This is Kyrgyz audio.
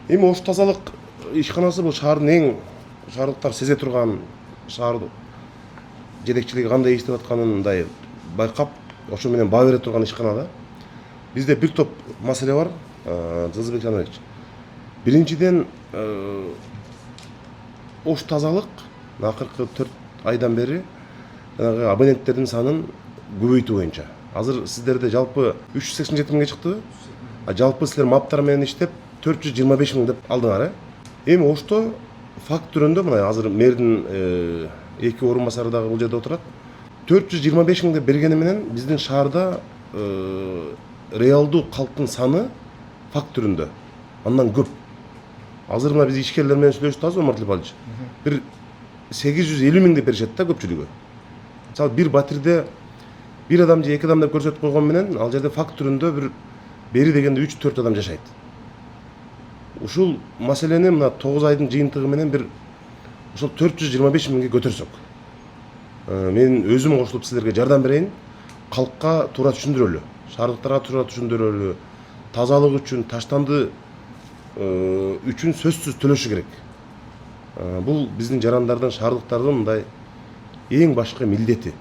Эми Ош тазалык ишканасы бул шаардын эң шаардыктар сезе турган шаар жетекчилиги кандай иштеп атканын мындай байкап, ошо менен баа бере турган ишкана да. Бизде бир топ маселе бар, Жылдызбек Жанович. Биринчиден, Ош тазалык акыркы 4 айдан бери жанагы абоненттердин санын көбөйтүү боюнча. Азыр сиздерде жалпы 387 миңге чыкты. Жалпы силер маптар менен иштеп 425 миң деп алдыңар, Эми Ошто факт түрүндө мына азыр мэрдин 2 орун басары дагы бул жерде отурат. 425 миң деп бергени менен биздин шаарда реалдуу калктын саны факт түрүндө андан көп. Азыр мына биз ишкерлер менен сүйлөшүп атабыз, Омар Тилипалович. Бир 850 миң деп беришет да көпчүлүгү. Мисалы бир батирде бир адам же 2 адам деп көрсөтүп койгон менен ал жерде факт түрүндө бир бери дегенде 3-4 адам жашайт. Ушул маселени мына 9 айдын жыйынтыгы менен бир ошол 425 миңге көтөрсөк. Мен өзүм кошулуп силерге жардам берейин. Калкка туура түшүндүрөлү, шаардыктарга туура түшүндүрөлү. Тазалык үчүн, таштанды үчүн сөзсүз төлөшү керек. Бул биздин жарандардын, шаардыктардын мындай эң башкы милдети.